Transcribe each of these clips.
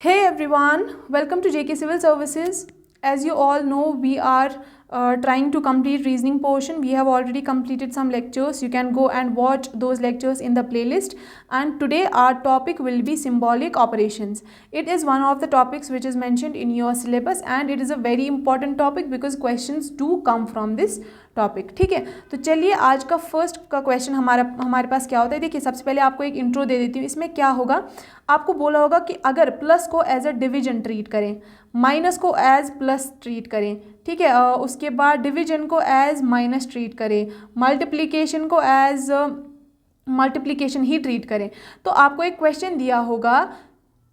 Hey everyone, welcome to JK Civil Services. As you all know, we are trying to complete reasoning portion. We have already completed some lectures. You can go and watch those lectures in the playlist. And today our topic will be symbolic operations. It is one of the topics which is mentioned in your syllabus and it is a very important topic because questions do come from this topic. ठीक है, तो चलिए आज का first का question हमारे पास क्या होता है. देखिए, सबसे पहले आपको एक इंट्रो दे देती हूँ. इसमें क्या होगा, आपको बोला होगा कि अगर प्लस को एज अ डिवीजन ट्रीट करें, माइनस को एज प्लस ट्रीट करें, ठीक है, उसके बाद डिवीजन को एज माइनस ट्रीट करें, मल्टीप्लिकेशन को एज मल्टीप्लिकेशन ही ट्रीट करें, तो आपको एक क्वेश्चन दिया होगा.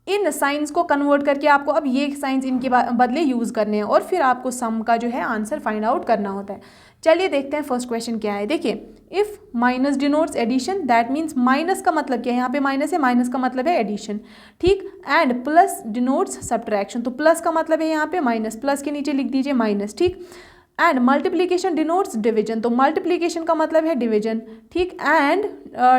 इन साइंस को कन्वर्ट करके आपको अब ये साइंस इनके बदले यूज़ करने हैं और फिर आपको सम का जो है आंसर फाइंड आउट करना होता है. चलिए देखते हैं फर्स्ट क्वेश्चन क्या है. देखिए, if minus denotes addition, that means minus का मतलब क्या है, यहाँ पे माइनस है, माइनस का मतलब है एडिशन. ठीक, एंड प्लस डिनोट्स सब्ट्रैक्शन, तो प्लस का मतलब है यहाँ पे माइनस, प्लस के नीचे लिख दीजिए माइनस. ठीक, एंड मल्टीप्लिकेशन डिनोट्स डिवीजन, तो मल्टीप्लिकेशन का मतलब है डिवीजन. ठीक, एंड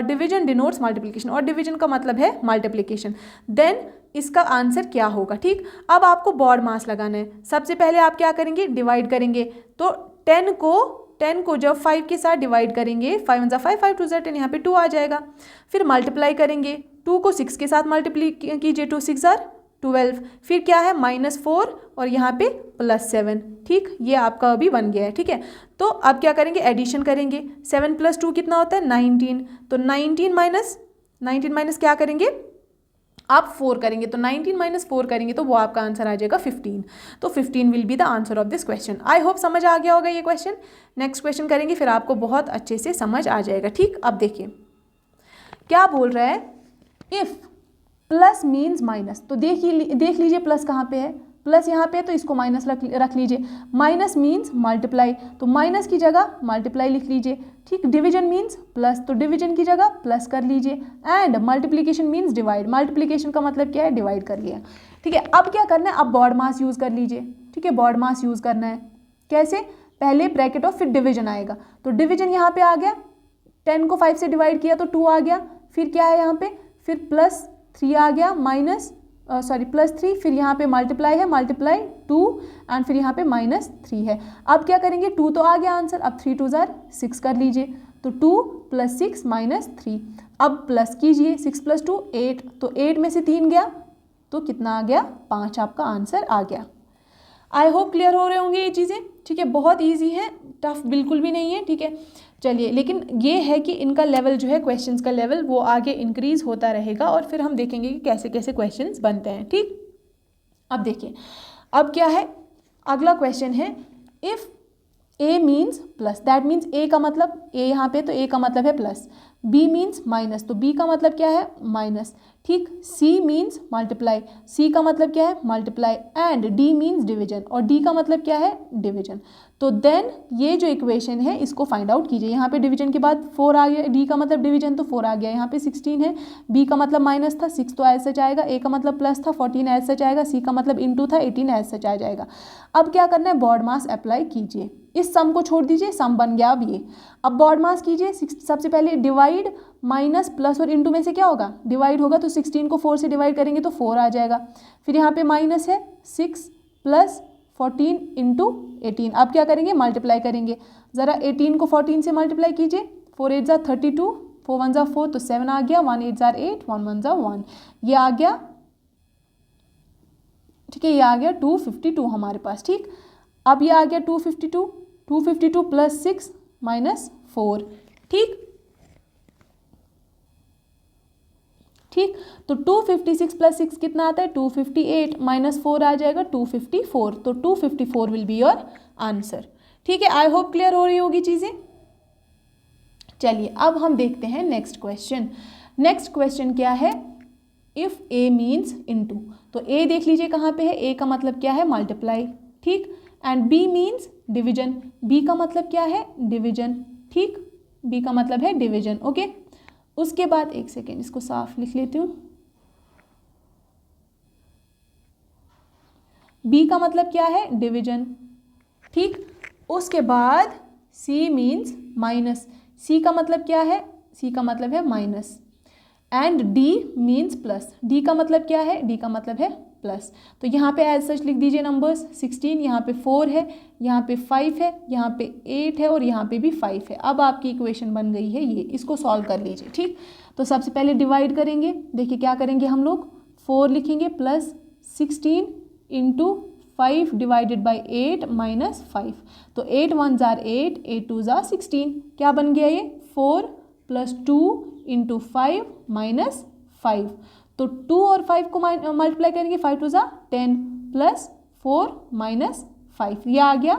डिवीजन डिनोट्स मल्टीप्लिकेशन, और डिवीजन का मतलब है मल्टीप्लिकेशन. देन इसका आंसर क्या होगा. ठीक, अब आपको बॉड मास लगाना है. सबसे पहले आप क्या करेंगे, डिवाइड करेंगे. तो 10 को जब 5 के साथ डिवाइड करेंगे, 5 × 5, 5 × 2 10, यहाँ पे 2 आ जाएगा. फिर मल्टीप्लाई करेंगे, 2 को 6 के साथ मल्टीप्लाई कीजिए, 2 × 6 = 12. फिर क्या है, -4 और यहाँ पे +7. ठीक, ये आपका अभी बन गया है. ठीक है, तो अब क्या करेंगे, एडिशन करेंगे. 7 + 2 कितना होता है, 19. तो 19 माइनस क्या करेंगे आप, 4 करेंगे. तो 19 - 4 करेंगे तो वो आपका आंसर आ जाएगा 15. तो 15 will be the answer of this question. I hope समझ आ गया होगा ये क्वेश्चन. नेक्स्ट क्वेश्चन करेंगे, फिर आपको बहुत अच्छे से समझ आ जाएगा. ठीक, अब देखिए क्या बोल रहा है. इफ़ प्लस मीन्स माइनस, तो देख लीजिए प्लस कहाँ पे है, प्लस यहाँ पे है, तो इसको माइनस रख लीजिए. माइनस मीन्स मल्टीप्लाई, तो माइनस की जगह मल्टीप्लाई लिख लीजिए. ठीक, डिवीजन मीन्स प्लस, तो डिवीजन की जगह प्लस कर लीजिए. And multiplication means divide, multiplication का मतलब क्या है, डिवाइड कर लिया. ठीक है, अब क्या करना है, अब बॉड मास यूज़ कर लीजिए. ठीक है, बॉड मास यूज़ करना है. कैसे, पहले ब्रैकेट और फिर डिवीजन आएगा. तो डिवीजन यहाँ पे आ गया, 10 को 5 से डिवाइड किया तो 2 आ गया. फिर क्या है यहाँ पे, फिर +3 आ गया, +3, फिर यहाँ पे मल्टीप्लाई है, मल्टीप्लाई 2 एंड फिर यहाँ पे -3 है. अब क्या करेंगे, 2 तो आ गया आंसर, अब 3 × 2 = 6 कर लीजिए. तो 2 + 6 -3. अब प्लस कीजिए, 6 + 2 8, तो 8 में से 3 गया तो कितना आ गया, 5 आपका आंसर आ गया. आई होप क्लियर हो रहे होंगे ये चीज़ें. ठीक है, बहुत ईजी है, टफ बिल्कुल भी नहीं है. ठीक है, चलिए, लेकिन ये है कि इनका लेवल जो है, क्वेश्चंस का लेवल वो आगे इंक्रीज होता रहेगा और फिर हम देखेंगे कि कैसे कैसे क्वेश्चंस बनते हैं. ठीक, अब देखिए, अब क्या है, अगला क्वेश्चन है. If A means plus, that means A का मतलब, ए यहाँ पे तो ए का मतलब है प्लस. बी मीन्स माइनस, तो बी का मतलब क्या है, माइनस. ठीक, सी मीन्स मल्टीप्लाई, सी का मतलब क्या है, multiply. And D means division, और डी का मतलब क्या है, डिवीजन. तो देन ये जो इक्वेशन है इसको फाइंड आउट कीजिए. यहाँ पे डिवीजन के बाद 4 आ गया, डी का मतलब डिवीजन तो 4 आ गया. यहाँ पे 16 है, बी का मतलब माइनस था, 6 तो एज सच आएगा. ए का मतलब प्लस था, 14 एज सच आएगा. सी का मतलब इनटू था, 18 एज सच आ जाएगा. अब क्या करना है, बॉड मास अप्लाई कीजिए. इस सम को छोड़ दीजिए, सम बन गया अब ये. अब बॉड मास कीजिए. सबसे पहले डिवाइड, माइनस प्लस और इंटू में से क्या होगा, डिवाइड होगा. तो 16 को 4 से डिवाइड करेंगे तो 4 आ जाएगा. फिर यहाँ पे माइनस है, 6 + 14 × 18. अब क्या करेंगे, मल्टीप्लाई करेंगे. ज़रा 18 को 14 से मल्टीप्लाई कीजिए. 4 × 8 = 32, 4 × 1 = 4, तो 7 आ गया. 1 × 8 = 8, 1 × 1 = 1, ये आ गया. ठीक है, ये आ गया 252 हमारे पास. ठीक, अब ये आ गया 252 + 6 - 4. ठीक, तो 256 + 6 कितना आता है, 258, -4 आ जाएगा 254. तो 254 विल बी योर आंसर. ठीक है, आई होप क्लियर हो रही होगी चीज़ें. चलिए, अब हम देखते हैं नेक्स्ट क्वेश्चन. नेक्स्ट क्वेश्चन क्या है, इफ़ ए मीन्स इनटू, तो ए देख लीजिए कहाँ पे है, ए का मतलब क्या है, मल्टीप्लाई. ठीक, and B means division, B का मतलब क्या है, डिवीजन. ठीक, बी का मतलब है डिवीजन. ओके, उसके बाद एक सेकेंड, इसको साफ लिख लेती हूँ. बी का मतलब क्या है, डिवीजन. ठीक, उसके बाद सी मीन्स माइनस, सी का मतलब क्या है, सी का मतलब है minus. And D means plus, D का मतलब क्या है, डी का मतलब है प्लस। तो यहाँ पे एज सच लिख दीजिए नंबर्स 16, यहाँ पे 4 है, यहाँ पे 5 है, यहाँ पे 8 है और यहाँ पे भी 5 है। अब आपकी इक्वेशन बन गई है ये, इसको सॉल्व कर लीजिए। ठीक, तो सबसे पहले डिवाइड करेंगे। देखिए क्या करेंगे हम लोग, 4 लिखेंगे plus 16 into 5 divided by 8 minus 5। तो 8 1 जार 8, 8 2 जार 16। क्या बन गया ये, 4 प्लस 2 इंटू 5 माइनस 5। तो 2 और 5 को मल्टीप्लाई करेंगे, 5 2 जार 10 प्लस 4 माइनस 5, ये आ गया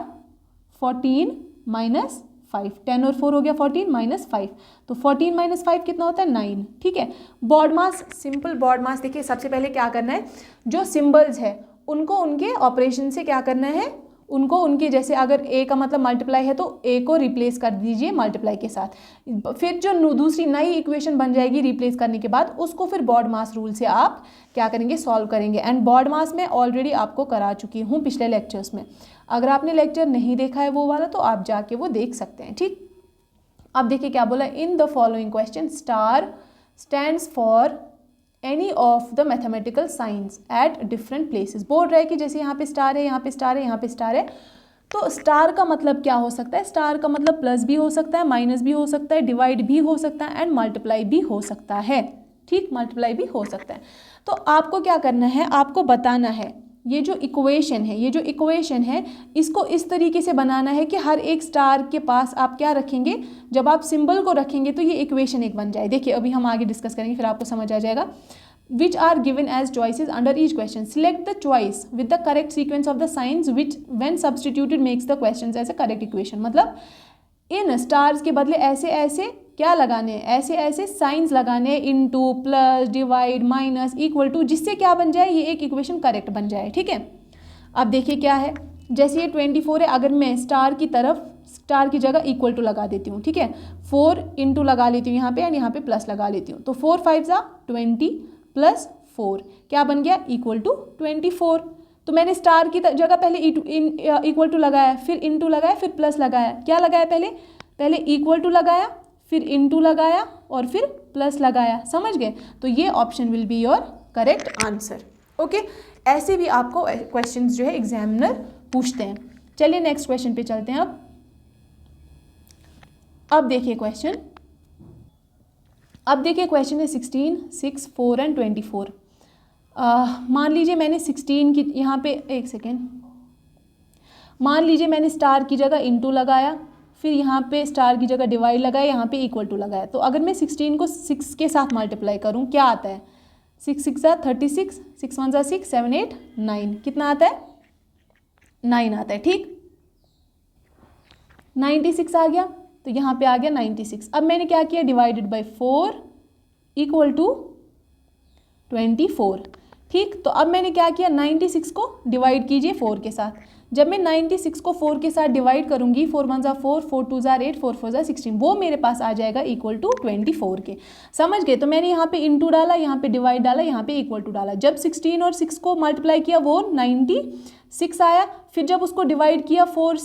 14 माइनस 5। 10 और 4 हो गया 14 माइनस 5। तो 14 माइनस 5 कितना होता है, 9। ठीक है, बॉड मास, सिंपल बॉड मास। देखिए सबसे पहले क्या करना है, जो सिंबल्स है उनको उनके ऑपरेशन से क्या करना है, उनको उनके, जैसे अगर ए का मतलब मल्टीप्लाई है तो ए को रिप्लेस कर दीजिए मल्टीप्लाई के साथ। फिर जो दूसरी नई इक्वेशन बन जाएगी रिप्लेस करने के बाद, उसको फिर बॉड मास रूल से आप क्या करेंगे, सॉल्व करेंगे। एंड बॉड मास में ऑलरेडी आपको करा चुकी हूँ पिछले लेक्चर्स में। अगर आपने लेक्चर नहीं देखा है वो वाला तो आप जाके वो देख सकते हैं। ठीक, अब देखिए क्या बोला, in the following question star stands for any of the mathematical science at different places. बोल रहा है कि जैसे यहाँ पे स्टार है, यहाँ पे स्टार है, यहाँ पे स्टार है, तो स्टार का मतलब क्या हो सकता है, स्टार का मतलब प्लस भी हो सकता है, माइनस भी हो सकता है, डिवाइड भी हो सकता है एंड मल्टीप्लाई भी हो सकता है। ठीक, मल्टीप्लाई भी हो सकता है। तो आपको क्या करना है, आपको बताना है ये जो इक्वेशन है, ये जो इक्वेशन है इसको इस तरीके से बनाना है कि हर एक स्टार के पास आप क्या रखेंगे, जब आप सिंबल को रखेंगे तो ये इक्वेशन एक बन जाए। देखिए अभी हम आगे डिस्कस करेंगे, फिर आपको समझ आ जाएगा। Which are given as choices under each question. Select the choice with the correct sequence of the signs which when substituted makes the questions as a correct equation. मतलब इन स्टार्स के बदले ऐसे ऐसे क्या लगाने हैं, ऐसे ऐसे साइंस लगाने हैं, into, plus, divide, minus, equal to, जिससे क्या बन जाए, ये एक इक्वेशन करेक्ट बन जाए। ठीक है, अब देखिए क्या है, जैसे ये 24 है, अगर मैं स्टार की तरफ, स्टार की जगह इक्वल टू लगा देती हूँ। ठीक है, 4 इंटू लगा लेती हूँ यहाँ पे एंड यहाँ पे प्लस लगा लेती हूँ। तो 4 5 जा 20 प्लस 4 क्या बन गया, इक्वल टू 24। तो मैंने स्टार की जगह पहले इक्वल टू लगाया, फिर इनटू लगाया, फिर प्लस लगाया। क्या लगाया, पहले इक्वल टू लगाया, फिर इनटू लगाया और फिर प्लस लगाया। समझ गए? तो ये option will be your correct answer. Okay, ऐसे भी आपको क्वेश्चंस जो है एग्जामिनर पूछते हैं। चलिए नेक्स्ट क्वेश्चन पे चलते हैं। अब देखिए क्वेश्चन, अब देखिए क्वेश्चन है 16, 6, 4 एंड 24। मान लीजिए मैंने 16 की यहाँ पे, एक सेकेंड, मान लीजिए मैंने स्टार की जगह इनटू लगाया, फिर यहाँ पे स्टार की जगह डिवाइड लगाया, यहाँ पे इक्वल टू लगाया। तो अगर मैं 16 को 6 के साथ मल्टीप्लाई करूँ क्या आता है, 6 6 जा 36, 6 1 जा 6, 7 8 9, कितना आता है, 9 आता है। ठीक, 96 आ गया, तो यहाँ पे आ गया 96। अब मैंने क्या किया, डिवाइडेड बाई 4 इक्वल टू 24। ठीक, तो अब मैंने क्या किया, 96 को डिवाइड कीजिए 4 के साथ। जब मैं 96 को 4 के साथ डिवाइड करूंगी, 4 1 जा 4, 4 2 जा 8, 4 4 जा 16, वो मेरे पास आ जाएगा इक्वल टू 24 के। समझ गए? तो मैंने यहाँ पे इनटू डाला, यहाँ पे डिवाइड डाला, यहाँ पे इक्वल टू डाला। जब 16 और 6 को मल्टीप्लाई किया वो 96 आया, फिर जब उसको डिवाइड किया 4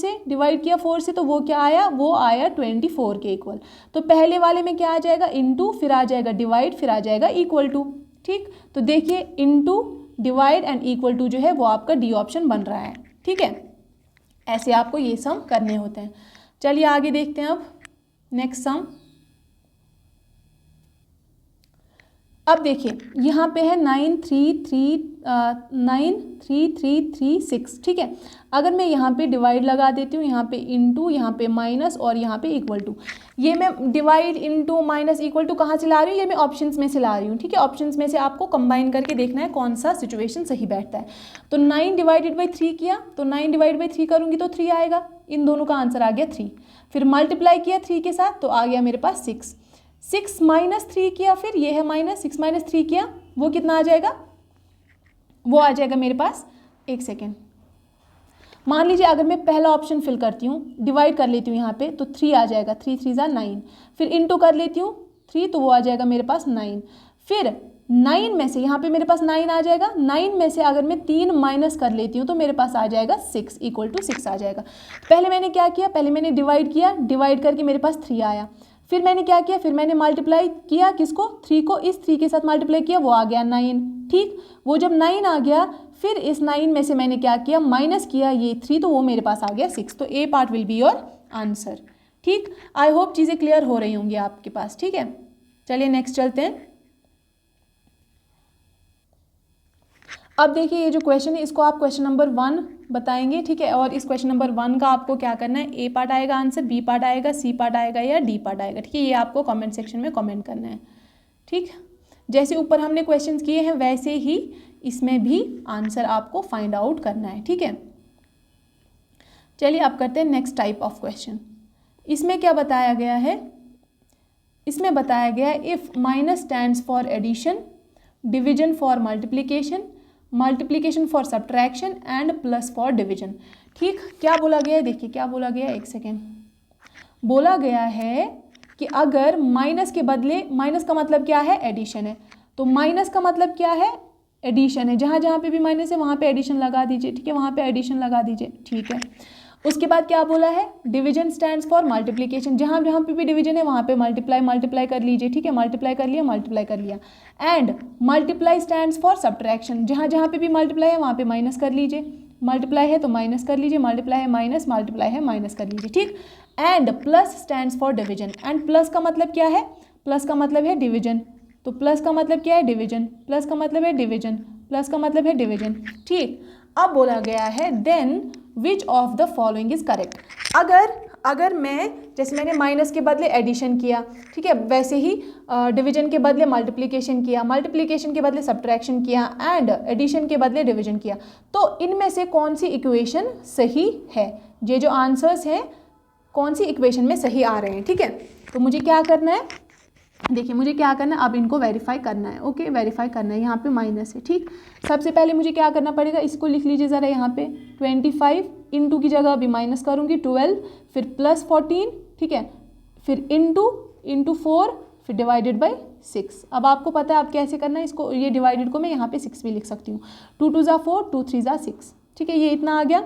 से, तो वो क्या आया, वो आया 24 के इक्वल। तो पहले वाले में क्या आ जाएगा, इनटू, फिर आ जाएगा डिवाइड, फिर आ जाएगा इक्वल टू। ठीक, तो देखिए into, divide and equal to जो है वो आपका डी ऑप्शन बन रहा है। ठीक है, ऐसे आपको ये सम करने होते हैं। चलिए आगे देखते हैं अब नेक्स्ट सम। अब देखिए यहाँ पे है 93336। ठीक है, अगर मैं यहाँ पे डिवाइड लगा देती हूँ, यहाँ पे इनटू, यहाँ पे माइनस और यहाँ पे इक्वल टू, ये मैं divide into minus equal to कहाँ से ला रही हूँ, ये मैं ऑप्शंस में से ला रही हूँ। ठीक है, ऑप्शंस में से आपको कंबाइन करके देखना है कौन सा सिचुएशन सही बैठता है। तो 9 डिवाइडेड बाई 3 किया, तो 9 डिवाइड बाई 3 करूँगी तो 3 आएगा, इन दोनों का आंसर आ गया 3। फिर मल्टीप्लाई किया 3 के साथ तो आ गया मेरे पास 6। 6 माइनस 3 किया, फिर ये है माइनस, 6 माइनस 3 किया, वो कितना आ जाएगा, वो आ जाएगा मेरे पास, एक सेकेंड, मान लीजिए अगर मैं पहला ऑप्शन फिल करती हूँ, डिवाइड कर लेती हूँ यहाँ पे, तो 3 आ जाएगा, 3 3 जा 9, फिर इनटू कर लेती हूँ 3, तो वो आ जाएगा मेरे पास 9। फिर 9 में से यहाँ पे मेरे पास 9 आ जाएगा, 9 में से अगर मैं 3 माइनस कर लेती हूँ तो मेरे पास आ जाएगा 6 इक्वल टू 6 आ जाएगा। पहले मैंने क्या किया, पहले मैंने डिवाइड किया, डिवाइड करके मेरे पास 3 आया, फिर मैंने क्या किया, फिर मैंने मल्टीप्लाई किया किसको, 3 को, इस 3 के साथ मल्टीप्लाई किया, वो आ गया 9। ठीक, वो जब 9 आ गया, फिर इस 9 में से मैंने क्या किया, माइनस किया ये 3, तो वो मेरे पास आ गया 6। तो A part will be your answer. ठीक, आई होप चीज़ें क्लियर हो रही होंगी आपके पास। ठीक है, चलिए नेक्स्ट चलते हैं। अब देखिए ये जो क्वेश्चन है इसको आप क्वेश्चन नंबर 1 बताएंगे। ठीक है, और इस क्वेश्चन नंबर 1 का आपको क्या करना है, ए पार्ट आएगा आंसर, बी पार्ट आएगा, सी पार्ट आएगा या डी पार्ट आएगा। ठीक है, ये आपको कमेंट सेक्शन में कमेंट करना है। ठीक, जैसे ऊपर हमने क्वेश्चंस किए हैं वैसे ही इसमें भी आंसर आपको फाइंड आउट करना है। ठीक है, चलिए अब करते हैं नेक्स्ट टाइप ऑफ क्वेश्चन। इसमें क्या बताया गया है, इसमें बताया गया है if minus stands for addition, division for multiplication, multiplication for subtraction and plus for division. ठीक, क्या बोला गया है, देखिए क्या बोला गया है, एक सेकेंड। बोला गया है कि अगर माइनस के बदले, माइनस का मतलब क्या है, एडिशन है, तो माइनस का मतलब क्या है, एडिशन है। जहाँ जहाँ पे भी माइनस है वहाँ पे एडिशन लगा दीजिए। ठीक है, वहाँ पे एडिशन लगा दीजिए। ठीक है, उसके बाद क्या बोला है, डिवीजन स्टैंड्स फॉर मल्टीप्लिकेशन, जहाँ जहाँ पे भी डिवीजन है वहाँ पे मल्टीप्लाई मल्टीप्लाई कर लीजिए। ठीक है, मल्टीप्लाई कर लिया, मल्टीप्लाई कर लिया। And multiply stands for subtraction, जहाँ जहाँ पे भी मल्टीप्लाई है वहाँ पे माइनस कर लीजिए। मल्टीप्लाई है तो माइनस कर लीजिए, मल्टीप्लाई है माइनस, मल्टीप्लाई है माइनस कर लीजिए। ठीक, and plus stands for division, and plus का मतलब क्या है, प्लस का मतलब है डिवीजन, तो प्लस का मतलब क्या है, डिवीजन, प्लस का मतलब है डिवीजन, प्लस का मतलब है डिवीजन। ठीक, अब बोला गया है then which of the following is correct. अगर मैं, जैसे मैंने माइनस के बदले एडिशन किया, ठीक है, वैसे ही डिवीजन के बदले मल्टीप्लिकेशन किया, मल्टीप्लिकेशन के बदले सब्ट्रैक्शन किया एंड एडिशन के बदले डिवीजन किया, तो इनमें से कौन सी इक्वेशन सही है, ये जो आंसर्स हैं कौन सी इक्वेशन में सही आ रहे हैं। ठीक है, तो मुझे क्या करना है, देखिए मुझे क्या करना है, अब इनको वेरीफाई करना है। ओके, वेरीफाई करना है। यहाँ पे माइनस है। ठीक, सबसे पहले मुझे क्या करना पड़ेगा, इसको लिख लीजिए ज़रा यहाँ पे, 25 इंटू की जगह अभी माइनस करूँगी 12, फिर प्लस 14, ठीक है, फिर इंटू 4, फिर डिवाइडेड बाई 6। अब आपको पता है आप कैसे करना है इसको, ये डिवाइडेड को मैं यहाँ पे 6 भी लिख सकती हूँ, 2 2 ज़ा 4, 2 3 ज़ा 6। ठीक है, ये इतना आ गया।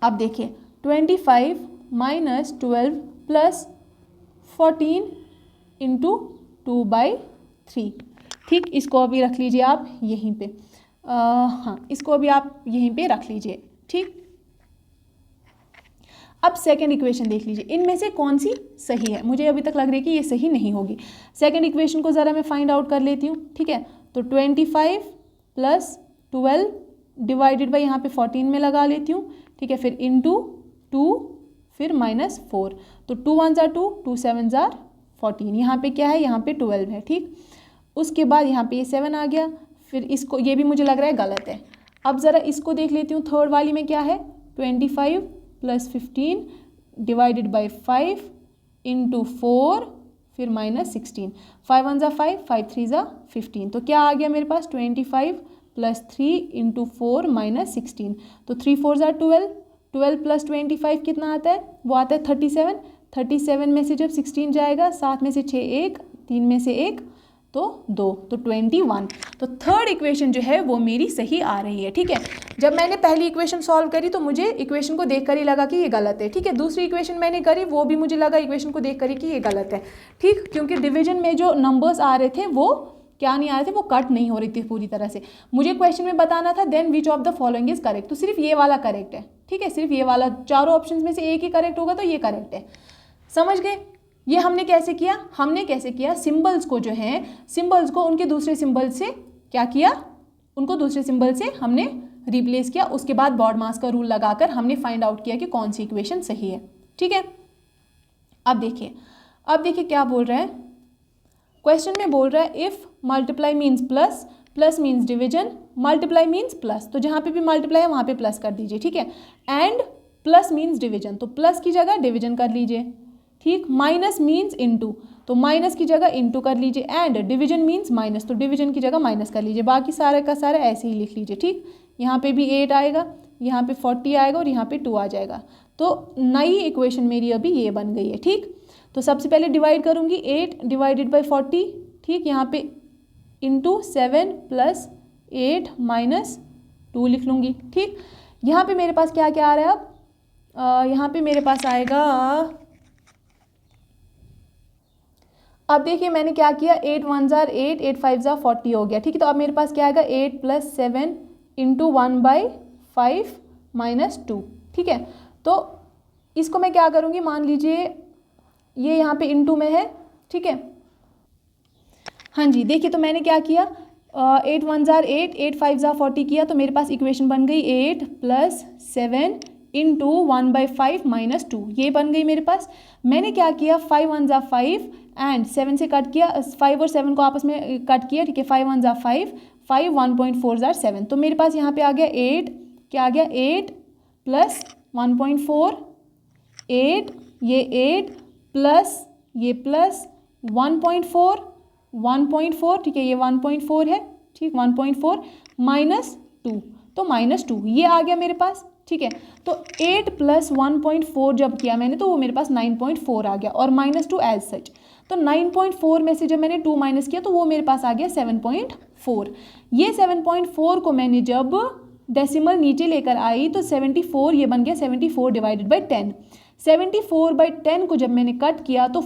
अब देखिए 25 माइनस 12 प्लस 14 इंटू 2/3। ठीक, इसको अभी रख लीजिए आप यहीं पे, हाँ इसको अभी आप यहीं पे रख लीजिए। ठीक, अब सेकेंड इक्वेशन देख लीजिए, इनमें से कौन सी सही है, मुझे अभी तक लग रही है कि ये सही नहीं होगी। सेकेंड इक्वेशन को ज़रा मैं फाइंड आउट कर लेती हूँ। ठीक है, तो 25 प्लस 12 डिवाइडेड बाई यहाँ पे 14 में लगा लेती हूँ। ठीक है, फिर इंटू 2, फिर माइनस 4, तो 2 1 ज़ा 2, 2 7 ज़ा 14, यहाँ पे क्या है, यहाँ पे 12 है। ठीक, उसके बाद यहाँ पे ये 7 आ गया, फिर इसको, ये भी मुझे लग रहा है गलत है। अब ज़रा इसको देख लेती हूँ, थर्ड वाली में क्या है, 25 प्लस 15 डिवाइडेड बाई 5 इंटू 4, फिर माइनस 16, 5 1 ज़ा 5, 5 3 ज़ा 15, तो क्या आ गया मेरे पास, 25 प्लस 3 इंटू 4 माइनस 16, तो 3 4 ज़ा 12, 12 प्लस 25 कितना आता है, वो आता है 37, 37 में से जब 16 जाएगा, 7 में से 6 1, 3 में से 1 तो 2, तो 21। तो थर्ड इक्वेशन जो है वो मेरी सही आ रही है। ठीक है, जब मैंने पहली इक्वेशन सॉल्व करी तो मुझे इक्वेशन को देखकर ही लगा कि ये गलत है। ठीक है, दूसरी इक्वेशन मैंने करी, वो भी मुझे लगा इक्वेशन को देख कर ही कि ये गलत है। ठीक, क्योंकि डिवीजन में जो नंबर्स आ रहे थे वो क्या नहीं आ रहे थे, वो कट नहीं हो रही थी पूरी तरह से। मुझे क्वेश्चन में बताना था then which of the following is correct, तो सिर्फ ये वाला करेक्ट है। ठीक है, सिर्फ ये वाला, चारों ऑप्शन में से एक ही करेक्ट होगा तो ये करेक्ट है। समझ गए, ये हमने कैसे किया, सिंबल्स को जो है, सिंबल्स को उनके दूसरे सिंबल से क्या किया, उनको दूसरे सिंबल से हमने रिप्लेस किया, उसके बाद बॉड मास का रूल लगाकर हमने फाइंड आउट किया कि कौन सी इक्वेशन सही है। ठीक है, अब देखिए क्या बोल रहा है, क्वेश्चन में बोल रहा है if multiply means plus, plus means division, multiply means plus, तो जहाँ पे भी मल्टीप्लाई है वहाँ पे प्लस कर दीजिए। ठीक है, एंड प्लस मीन्स डिवीजन, तो प्लस की जगह डिवीजन कर लीजिए। ठीक, माइनस मीन्स इंटू, तो माइनस की जगह इंटू कर लीजिए, एंड डिवीजन मीन्स माइनस, तो डिवीजन की जगह माइनस कर लीजिए। बाकी सारे का सारा ऐसे ही लिख लीजिए। ठीक, यहाँ पे भी 8 आएगा, यहाँ पे 40 आएगा और यहाँ पे 2 आ जाएगा, तो नई इक्वेशन मेरी अभी ये बन गई है। ठीक, तो सबसे पहले डिवाइड करूँगी 8 डिवाइडेड बाई 40। ठीक, यहाँ पे इंटू 7 प्लस 8 माइनस 2 लिख लूँगी। ठीक, यहाँ पे मेरे पास क्या क्या आ रहा है, अब यहाँ पे मेरे पास आएगा अब देखिए मैंने क्या किया, 8 1 जार 8, 8 5 जार 40 हो गया, ठीक है। तो अब मेरे पास क्या आएगा, 8 + 7 × 1/5 - 2, ठीक है। तो इसको मैं क्या करूँगी, मान लीजिए ये यहाँ पे इंटू में है, ठीक है। हाँ जी, देखिए तो मैंने क्या किया, 8 1 जार 8, 8 5 जार 40 किया, तो मेरे पास इक्वेशन बन गई 8 + 7 × 1/5 - 2, ये बन गई मेरे पास। मैंने क्या किया, 5 1 जार 5 एंड 7 से कट किया, 5 और 7 को आपस में कट किया, ठीक है। 5 1 जार 5, 5 1.4 जार 7, तो मेरे पास यहाँ पे आ गया 8, क्या आ गया, 8 + 1.4, 8, ये 8 प्लस ये प्लस 1.4, 1.4, ठीक है, ये 1.4 है, ठीक, 1.4 - 2, तो -2 ये आ गया मेरे पास, ठीक है। तो 8 + 1.4 जब किया मैंने तो वो मेरे पास 9.4 आ गया, और -2 एज सच। तो 9.4 में से जब मैंने 2 माइनस किया तो वो मेरे पास आ गया 7.4। ये 7.4 को मैंने जब डेसिमल नीचे लेकर आई तो 74, ये बन गया 74 / 10। 74/10 को जब मैंने कट किया तो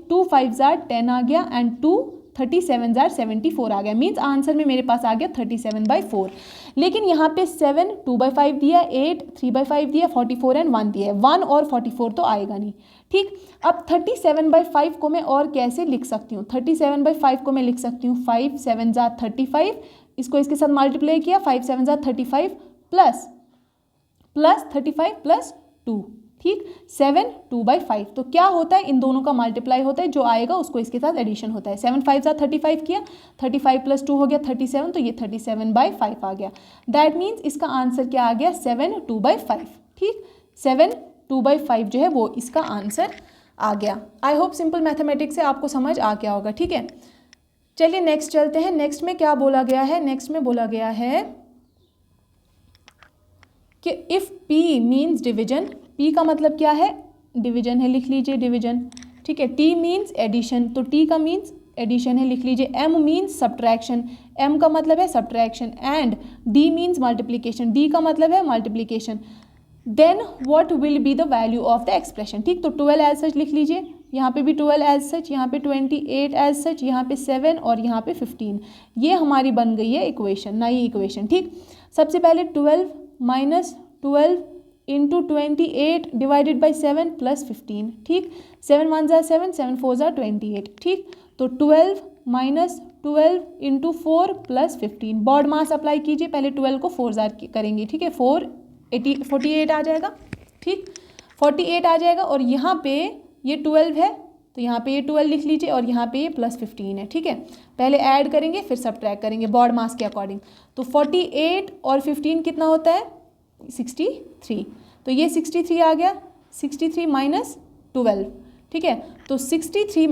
2 5 जार 10 आ गया एंड 2 37 जार 74 आ गया। मीन्स आंसर में मेरे पास आ गया 37/4। लेकिन यहाँ पे 7 2/5 दिया, 8 3/5 दिया, 44 एंड 1 दिया है, 1 और 44 तो आएगा नहीं, ठीक। अब 37/5 को मैं और कैसे लिख सकती हूँ, 37/5 को मैं लिख सकती हूँ 5 7 जार 35, इसको इसके साथ मल्टीप्लाई किया, 5 7 जार 35 प्लस 35 + 2, ठीक, 7 2/5। तो क्या होता है, इन दोनों का मल्टीप्लाई होता है, जो आएगा उसको इसके साथ एडिशन होता है। 7 5 जार 35 किया, 35 + 2 हो गया 37, तो ये 37/5 आ गया। दैट मीन्स इसका आंसर क्या आ गया, 7 2/5, ठीक, 7 2/5 जो है वो इसका आंसर आ गया। आई होप सिंपल मैथमेटिक्स से आपको समझ आ गया होगा, ठीक है। चलिए नेक्स्ट चलते हैं। नेक्स्ट में क्या बोला गया है, नेक्स्ट में बोला गया है कि if P means division, P का मतलब क्या है, डिवीजन है, लिख लीजिए डिवीजन, ठीक है। T मीन्स एडिशन, तो T का मीन्स एडिशन है, लिख लीजिए। M मीन्स सब्ट्रैक्शन, M का मतलब है subtraction, and D means multiplication, D का मतलब है multiplication. Then what will be the value of the expression, ठीक। तो 12 एज सच लिख लीजिए, यहाँ पे भी 12 एज सच, यहाँ पे 28 एज सच, यहाँ पे 7 और यहाँ पे 15। ये हमारी बन गई है इक्वेशन, नई इक्वेशन, ठीक। सबसे पहले 12 - 12 × 28 / 7 + 15, ठीक। 7 1 जार 7, 7 4 जार 28, ठीक। तो 12 - 12 × 4 + 15, बॉड मास अप्लाई कीजिए, पहले 12 को 4 जार करेंगे, ठीक है, 48 आ जाएगा, ठीक, 48 आ जाएगा। और यहाँ पे ये 12 है तो यहाँ पे ये 12 लिख लीजिए, और यहाँ पे ये +15 है, ठीक है। पहले ऐड करेंगे फिर सब्ट्रैक्ट करेंगे बॉड मास के अकॉर्डिंग। तो 48 और 15 कितना होता है, 63, तो ये 63 आ गया, 63 - 12, ठीक है। तो 63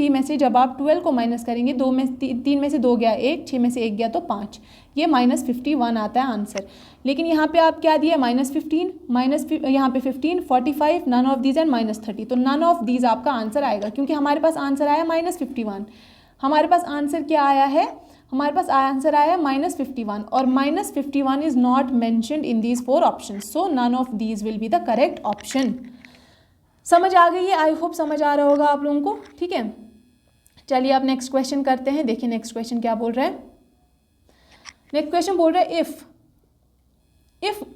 में से जब आप 12 को माइनस करेंगे, 3 में से 2 गया 1, 6 में से 1 गया तो 5, ये -51 आता है आंसर। लेकिन यहाँ पे आप क्या दिया, -15 यहाँ पे 15 45, नन ऑफ दीज एंड -30, तो नन ऑफ दीज आपका आंसर आएगा, क्योंकि हमारे पास आंसर आया -51। हमारे पास आंसर क्या आया है, हमारे पास आंसर आया -51, और -51 is not mentioned in these 4 option, so none of these will be the correct option. समझ आ गई है, आई होप समझ आ रहा होगा आप लोगों को, ठीक है। चलिए आप नेक्स्ट क्वेश्चन करते हैं। देखिए नेक्स्ट क्वेश्चन क्या बोल रहा है। नेक्स्ट क्वेश्चन बोल रहा है if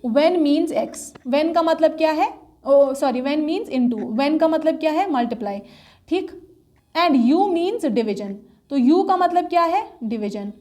when means x, when का मतलब क्या है, व्हेन मीन्स इनटू, व्हेन का मतलब क्या है, मल्टीप्लाई, ठीक। एंड u मीन्स डिवीजन, तो u का मतलब क्या है, डिवीजन,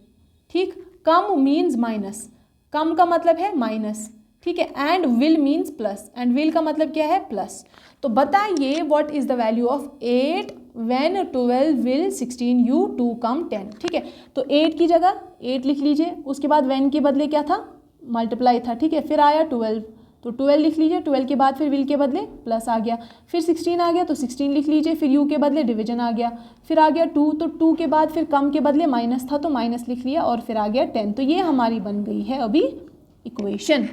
ठीक। कम मीन्स माइनस, कम का मतलब है माइनस, ठीक है। And will means plus, and will का मतलब क्या है, प्लस। तो बताइए what is the value of 8 when 12 will 16 u 2 कम 10, ठीक है। तो 8 की जगह 8 लिख लीजिए, उसके बाद व्हेन के बदले क्या था, मल्टीप्लाई था, ठीक है। फिर आया 12, तो 12 लिख लीजिए, 12 के बाद फिर विल के बदले प्लस आ गया, फिर 16 आ गया तो 16 लिख लीजिए, फिर u के बदले डिवीजन आ गया, फिर आ गया 2, तो 2 के बाद फिर कम के बदले माइनस था तो माइनस लिख लिया, और फिर आ गया 10। तो ये हमारी बन गई है अभी इक्वेशन।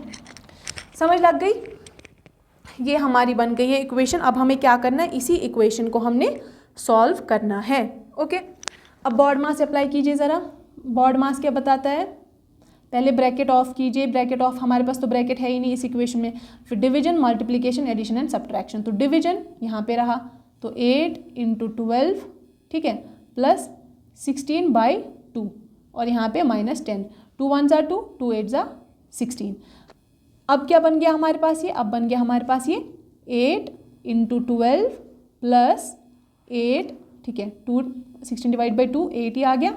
समझ लग गई, ये हमारी बन गई है इक्वेशन। अब हमें क्या करना है, इसी इक्वेशन को हमने सॉल्व करना है, ओके। अब बॉड मास अप्लाई कीजिए ज़रा। बॉड मास क्या बताता है, पहले ब्रैकेट ऑफ कीजिए, ब्रैकेट ऑफ, हमारे पास तो ब्रैकेट है ही नहीं इस इक्वेशन में। फिर division, multiplication, addition and subtraction. तो डिवीजन यहाँ पे रहा, तो 8 × 12 ठीक है, प्लस 16/2 और यहाँ पे -10, 2 1 ज़ा 2, 2 8 ज़ा 16। अब क्या बन गया हमारे पास ये, अब बन गया हमारे पास ये 8 × 12 प्लस 8, ठीक है, 16/2 8 ही आ गया,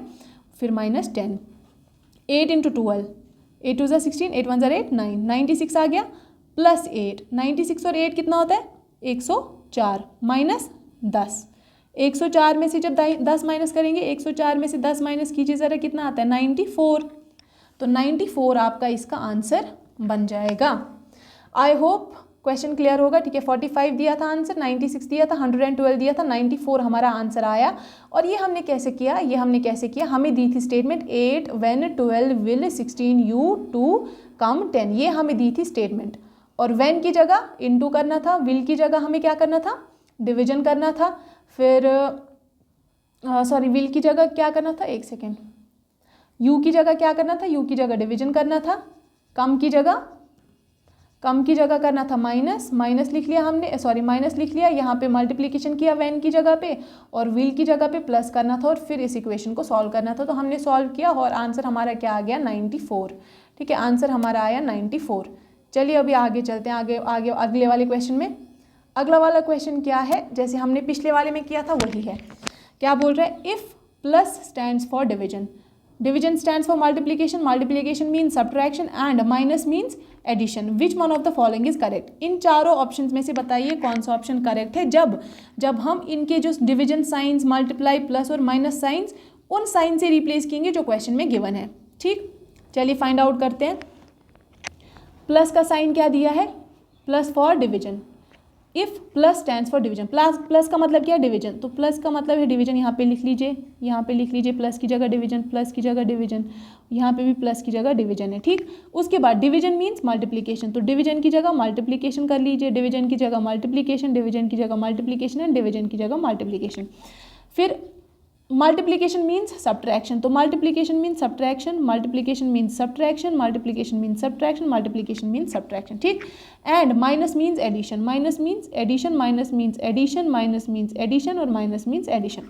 फिर -10, 8 × 12, 8 2 ज़ा 16, 8 1 ज़ा 8, 9, 96 आ गया, प्लस 8, 96 और 8 कितना होता है 104, माइनस 10, 104 में से जब 10 माइनस करेंगे, 104 में से 10 माइनस कीजिए ज़रा, कितना आता है 94। तो 94 आपका इसका आंसर बन जाएगा। आई होप क्वेश्चन क्लियर होगा, ठीक है। 45 दिया था आंसर, 96 दिया था, 112 दिया था, 94 हमारा आंसर आया। और ये हमने कैसे किया, ये हमने कैसे किया, हमें दी थी statement 8 when 12 will 16 you to come 10, ये हमें दी थी स्टेटमेंट। और when की जगह इनटू करना था, will की जगह हमें क्या करना था, डिवीजन करना था। फिर सॉरी will की जगह क्या करना था, एक सेकेंड, u की जगह क्या करना था, u की जगह डिवीजन करना था। कम की जगह करना था माइनस लिख लिया हमने, सॉरी माइनस लिख लिया, यहाँ पे मल्टीप्लिकेशन किया वैन की जगह पे, और विल की जगह पे प्लस करना था, और फिर इस इक्वेशन को सॉल्व करना था। तो हमने सॉल्व किया और आंसर हमारा क्या आ गया 94, ठीक है, आंसर हमारा आया 94। चलिए अभी आगे चलते हैं, आगे अगले वाले क्वेश्चन में। अगला वाला क्वेश्चन क्या है, जैसे हमने पिछले वाले में किया था वही है। क्या बोल रहा है, if plus stands for division, division stands for multiplication, multiplication means subtraction and minus means addition, which one of the following is correct. इन चारों ऑप्शंस में से बताइए कौन सा ऑप्शन करेक्ट है। जब हम इनके जो डिविजन साइंस, मल्टीप्लाई, प्लस और माइनस साइंस, उन साइन से रिप्लेस करेंगे जो क्वेश्चन में गिवन है। ठीक, चलिए फाइंड आउट करते हैं। प्लस का साइन क्या दिया है, plus for division. If plus stands for division, plus का मतलब क्या है, डिवीजन, तो प्लस का मतलब है डिवीजन, यहाँ पे लिख लीजिए, यहाँ पे लिख लीजिए प्लस की जगह डिवीजन, प्लस की जगह डिवीजन, यहाँ पे भी प्लस की जगह डिवीजन है। ठीक, उसके बाद डिवीजन मीन्स मल्टीप्लिकेशन, तो डिवीजन की जगह मल्टीप्लिकेशन कर लीजिए, डिवीजन की जगह मल्टीप्लिकेशन, डिवीजन की जगह मल्टीप्लिकेशन एंड डिवीजन की जगह मल्टीप्लिकेशन। फिर मल्टीप्लिकेशन मीन्स सब्ट्रैक्शन, तो multiplication means subtraction, multiplication means subtraction, multiplication means subtraction, multiplication means subtraction. ठीक, and minus means addition, minus means addition, minus means addition, minus means addition और minus means addition.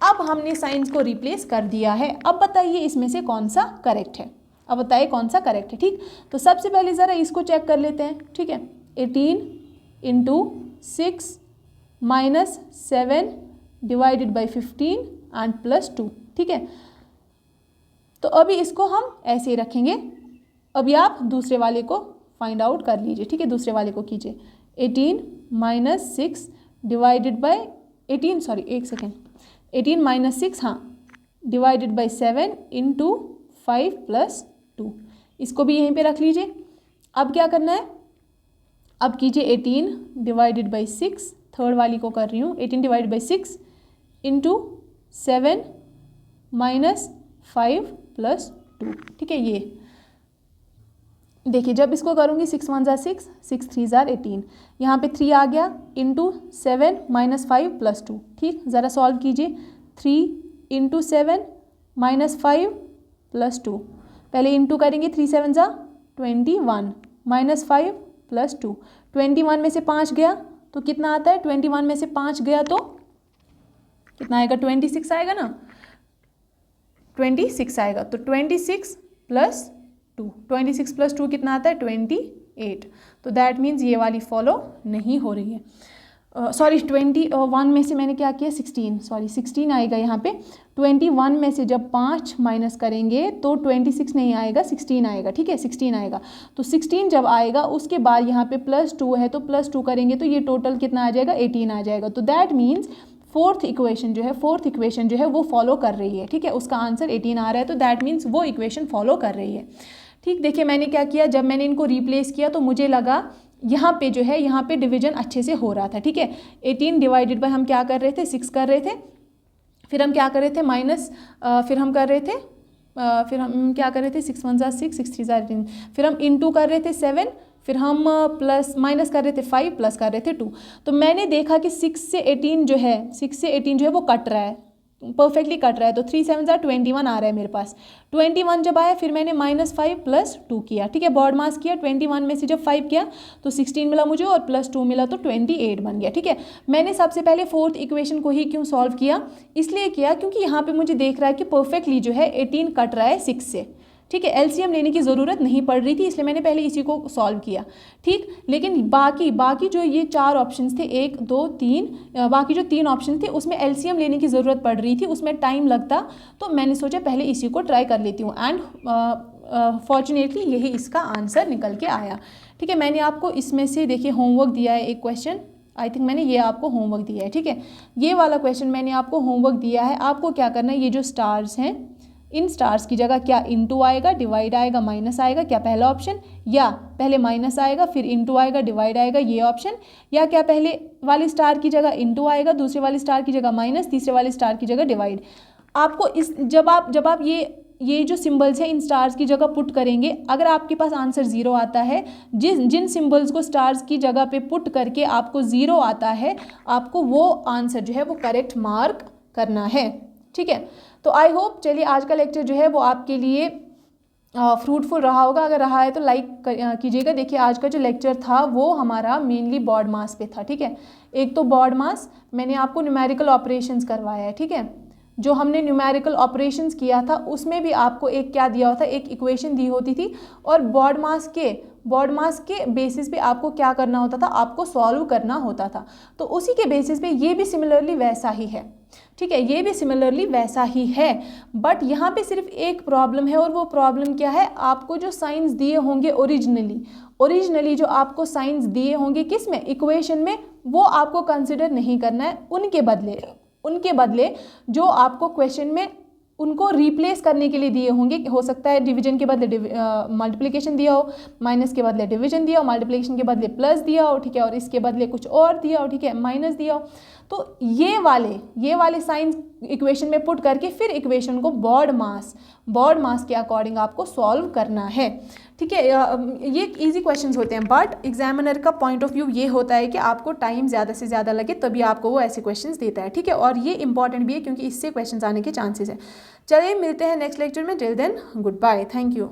अब हमने science को replace कर दिया है। अब बताइए इसमें से कौन सा करेक्ट है, अब बताइए कौन सा करेक्ट है। ठीक, तो सबसे पहले ज़रा इसको चेक कर लेते हैं। ठीक है, 18 × 6 minus 7 divided by 15 and plus 2। ठीक है, तो अभी इसको हम ऐसे ही रखेंगे। अभी आप दूसरे वाले को फाइंड आउट कर लीजिए। ठीक है, दूसरे वाले को कीजिए, 18 - 6 डिवाइडेड बाई 18, सॉरी एक सेकेंड, 18 - 6, हाँ, डिवाइडेड बाई 7 × 5 + 2। इसको भी यहीं पे रख लीजिए। अब क्या करना है, अब कीजिए 18 डिवाइडेड बाई 6, थर्ड वाली को कर रही हूँ, 18 डिवाइडेड बाई 6 × 7 - 5 + 2। ठीक है, ये देखिए जब इसको करूँगी 6 1 ज़ा 6, 6 3 ज़ा 18, यहाँ पे 3 आ गया, × 7 - 5 + 2। ठीक, ज़रा सॉल्व कीजिए, 3 × 7 - 5 + 2, पहले इंटू करेंगे, 3 7 ज़ा 21 - 5 + 2, 21 में से 5 गया तो कितना आता है, 21 में से 5 गया तो कितना आएगा, 26 आएगा ना, 26 आएगा। तो 26 + 2, 26 + 2 कितना आता है, 28। तो दैट मीन्स ये वाली फॉलो नहीं हो रही है। सॉरी 21 में से मैंने क्या किया, 16, सॉरी 16 आएगा यहाँ पे। 21 में से जब 5 माइनस करेंगे तो 26 नहीं आएगा, 16 आएगा। ठीक है, 16 आएगा। तो 16 जब आएगा उसके बाद यहाँ पे +2 है, तो +2 करेंगे तो ये टोटल कितना आ जाएगा, 18 आ जाएगा। तो दैट मीन्स फोर्थ इक्वेशन जो है वो फॉलो कर रही है। ठीक है, उसका आंसर 18 आ रहा है, तो दैट मीन्स वो इक्वेशन फॉलो कर रही है। ठीक, देखिए मैंने क्या किया, जब मैंने इनको रिप्लेस किया तो मुझे लगा यहाँ पे जो है, यहाँ पे डिवीजन अच्छे से हो रहा था। ठीक है, 18 डिवाइडेड बाय हम क्या कर रहे थे, 6 कर रहे थे, फिर हम क्या कर रहे थे माइनस, फिर हम कर रहे थे, फिर हम क्या कर रहे थे, 6 1 ज़ा 6, 6 3 ज़ा 18, फिर हम इंटू कर रहे थे 7, फिर हम प्लस माइनस कर रहे थे 5, प्लस कर रहे थे 2। तो मैंने देखा कि 6 से 18 जो है वो कट रहा है। परफेक्टली कट रहा है, तो 3 7 21 आ रहा है मेरे पास। 21 जब आया फिर मैंने -5 + 2 किया, ठीक है, बॉड मास किया, 21 में से जब 5 किया तो 16 मिला मुझे और +2 मिला तो 28 बन गया, ठीक है। मैंने सबसे पहले 4th इक्वेशन को ही क्यों सॉल्व किया, इसलिए किया क्योंकि यहाँ पे मुझे देख रहा है कि परफेक्टली जो है 18 कट रहा है 6 से, ठीक है। एलसीएम लेने की ज़रूरत नहीं पड़ रही थी, इसलिए मैंने पहले इसी को सॉल्व किया, ठीक। लेकिन बाकी जो ये 4 ऑप्शंस थे, 1 2 3, बाकी जो 3 ऑप्शन थे उसमें एलसीएम लेने की ज़रूरत पड़ रही थी, उसमें टाइम लगता, तो मैंने सोचा पहले इसी को ट्राई कर लेती हूँ एंड फॉर्चुनेटली यही इसका आंसर निकल के आया, ठीक है। मैंने आपको इसमें से देखिए होमवर्क दिया है एक क्वेश्चन, आई थिंक मैंने ये आपको होमवर्क दिया है, ठीक है। ये वाला क्वेश्चन मैंने आपको होमवर्क दिया है, आपको क्या करना है, ये जो स्टार्स हैं इन स्टार्स की जगह क्या इनटू आएगा, डिवाइड आएगा, माइनस आएगा, क्या पहला ऑप्शन, या पहले माइनस आएगा फिर इनटू आएगा डिवाइड आएगा ये ऑप्शन, या क्या पहले वाली स्टार की जगह इनटू आएगा, दूसरे वाली स्टार की जगह माइनस, तीसरे वाली स्टार की जगह डिवाइड। आपको इस जब आप ये जो सिंबल्स है इन स्टार्स की जगह पुट करेंगे, अगर आपके पास आंसर 0 आता है, जिन सिंबल्स को स्टार्स की जगह पे पुट करके आपको 0 आता है, आपको वो आंसर जो है वो करेक्ट मार्क करना है, ठीक है। तो आई होप, चलिए आज का लेक्चर जो है वो आपके लिए फ्रूटफुल रहा होगा, अगर रहा है तो लाइक कीजिएगा। देखिए आज का जो लेक्चर था वो हमारा मेनली बॉड मास पे था, ठीक है। एक तो बॉड मास, मैंने आपको न्यूमेरिकल ऑपरेशंस करवाया है, ठीक है। जो हमने न्यूमेरिकल ऑपरेशंस किया था उसमें भी आपको एक क्या दिया होता, एक इक्वेशन दी होती थी, और बॉड मास के बेसिस पे आपको क्या करना होता था, आपको सॉल्व करना होता था। तो उसी के बेसिस पे ये भी सिमिलरली वैसा ही है, ठीक है, ये भी सिमिलरली वैसा ही है। बट यहाँ पे सिर्फ एक प्रॉब्लम है, और वो प्रॉब्लम क्या है, आपको जो साइंस दिए होंगे ओरिजिनली जो आपको साइंस दिए होंगे किस में, इक्वेशन में, वो आपको कंसिडर नहीं करना है। उनके बदले जो आपको क्वेश्चन में उनको रिप्लेस करने के लिए दिए होंगे, हो सकता है डिवीजन के बदले मल्टीप्लिकेशन दिया हो, माइनस के बदले डिवीजन दिया हो, मल्टीप्लिकेशन के बदले प्लस दिया हो, ठीक है, और इसके बदले कुछ और दिया हो, ठीक है, माइनस दिया हो। तो ये वाले साइंस इक्वेशन में पुट करके फिर इक्वेशन को बॉड मास के अकॉर्डिंग आपको सॉल्व करना है, ठीक है। ये इजी क्वेश्चंस होते हैं, बट एग्जामिनर का पॉइंट ऑफ व्यू ये होता है कि आपको टाइम ज़्यादा से ज़्यादा लगे तभी आपको वो ऐसे क्वेश्चंस देता है, ठीक है। और ये इंपॉर्टेंट भी है क्योंकि इससे क्वेश्चंस आने के चांसेस है। चलिए मिलते हैं नेक्स्ट लेक्चर में, till then goodbye, thank you.